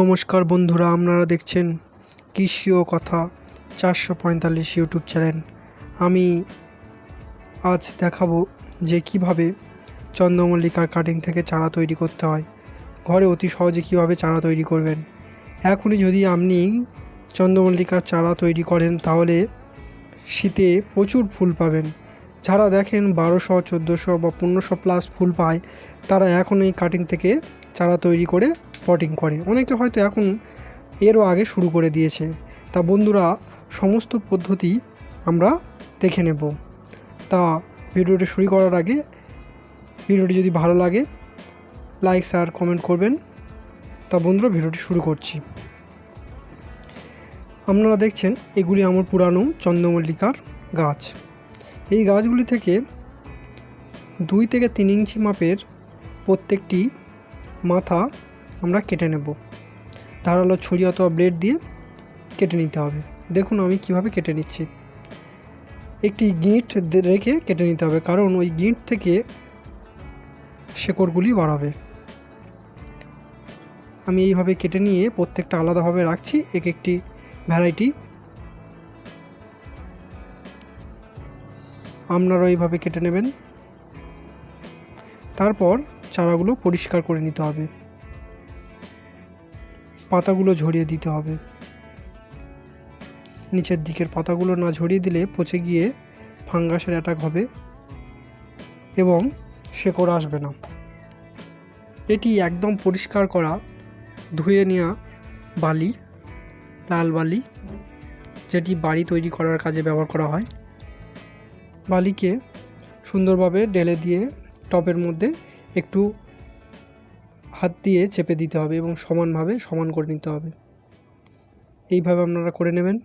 নমস্কার বন্ধুরা, আপনারা দেখছেন কৃষি ও কথা 445 ইউটিউব চ্যানেল। আমি আজ দেখাবো যে কিভাবে চন্দ্রমল্লিকার কাটিং থেকে চারা তৈরি করতে হয়, ঘরে অতি সহজে কিভাবে চারা তৈরি করবেন। এখনই যদি আপনি চন্দ্রমল্লিকার চারা তৈরি করেন তাহলে শীতে প্রচুর ফুল পাবেন। যারা দেখেন 1200, 1400 বা 1500 প্লাস ফুল পায়, তারা এখন এই কাটিং থেকে চারা তৈরি করে পটিং করে। অনেকে হয়তো এখন এরও আগে শুরু করে দিয়েছে। তা বন্ধুরা, সমস্ত পদ্ধতি আমরা দেখে নেব। তা ভিডিওটি শুরু করার আগে ভিডিওটি যদি ভালো লাগে লাইক, শেয়ার, কমেন্ট করবেন। তা বন্ধুরা, ভিডিওটি শুরু করছি। আপনারা দেখছেন এগুলি আমার পুরানো চন্দ্রমল্লিকার গাছ। এই গাছগুলি থেকে 2 থেকে 3 ইঞ্চি মাপের প্রত্যেকটি মাথা আমরা কেটে নেব। ধারালো ছুরি অথবা ব্লেড দিয়ে কেটে নিতে হবে। দেখুন আমি কিভাবে কেটে নিচ্ছি। একটি গিঁট রেখে কেটে নিতে হবে, কারণ ওই গিঁট থেকে শেকড়গুলি বাড়াবে। আমি এইভাবে কেটে নিয়ে প্রত্যেকটা আলাদাভাবে রাখছি, এক একটি ভ্যারাইটি। আপনারা এইভাবে কেটে নেবেন। তারপর চারাগুলো পরিষ্কার করে নিতে হবে, পাতাগুলো ঝরিয়ে দিতে হবে। নিচের দিকের পাতাগুলো না ঝরিয়ে দিলে পচে গিয়ে ফাঙ্গাসের অ্যাটাক হবে এবং শেকড় আসবে না। এটি একদম পরিষ্কার করা, ধুয়ে নেওয়া বালি, লাল বালি, যেটি বাড়ি তৈরি করার কাজে ব্যবহার করা হয়। বালিকে সুন্দরভাবে ঢেলে দিয়ে টবের মধ্যে একটু হাত দিয়ে চেপে দিতে হবে এবং সমানভাবে সমান করে নিতে হবে। এইভাবে আপনারা করে নেবেন।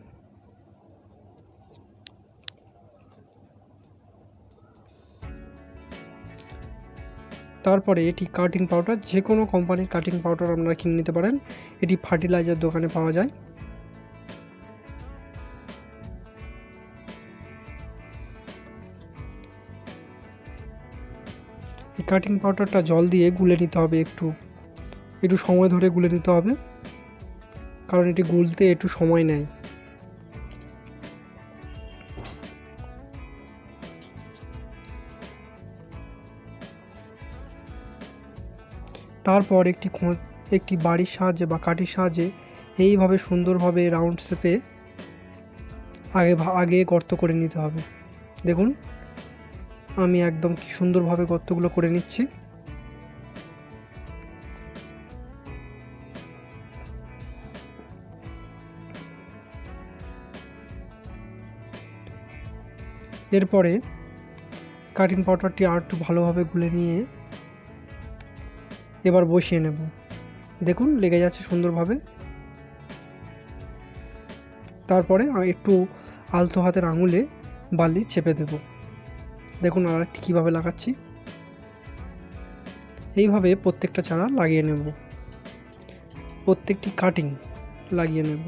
তারপরে এটি কাটিং পাউডার, যে কোনো কোম্পানির কাটিং পাউডার আপনারা কিনে নিতে পারেন। এটি ফার্টিলাইজার দোকানে পাওয়া যায়। এই কাটিং পাউডারটা জল দিয়ে গুলে নিতে হবে, একটু সময় ধরে গুলে নিতে হবে, কারণ এটি গুলতে একটু সময় নেয়। তারপর একটি বাড়ির সাহায্যে বা কাঠির সাহায্যে এইভাবে সুন্দরভাবে রাউন্ড শেপে আগে গর্ত করে নিতে হবে। দেখুন আমি একদম কি সুন্দরভাবে গর্তগুলো করে নিচ্ছি। এরপরে কাটিং পাউডারটি আর একটু ভালোভাবে গুলে নিয়ে এবার বসিয়ে নেব। দেখুন লেগে যাচ্ছে সুন্দরভাবে। তারপরে একটু আলতো হাতের আঙুলে বালি চেপে দেব। দেখুন আর একটি কীভাবে লাগাচ্ছি। এইভাবে প্রত্যেকটা চারা লাগিয়ে নেব, প্রত্যেকটি কাটিং লাগিয়ে নেব।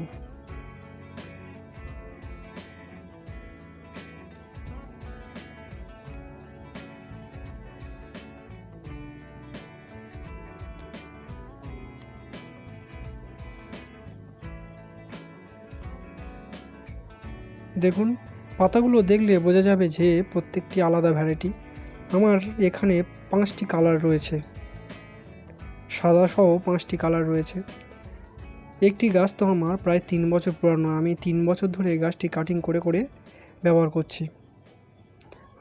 দেখুন পাতাগুলো দেখলে বোঝা যাবে যে প্রত্যেকটি আলাদা ভ্যারাইটি। আমার এখানে 5টি কালার রয়েছে, সাদা সহ 5টি কালার রয়েছে। একটি গাছ তো আমার প্রায় 3 বছর পুরানো। আমি 3 বছর ধরে গাছটি কাটিং করে করে ব্যবহার করছি,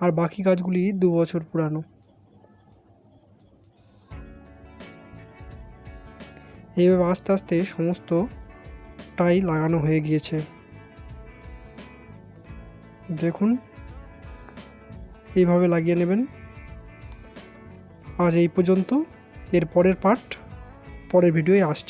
আর বাকি গাছগুলি 2 বছর পুরানো। এইভাবে আস্তে আস্তে সমস্তটাই লাগানো হয়ে গিয়েছে। দেখুন এইভাবে লাগিয়ে নেবেন। আজ এই পর্যন্ত। এর পরের পার্ট পরের ভিডিওয়ে আসছে।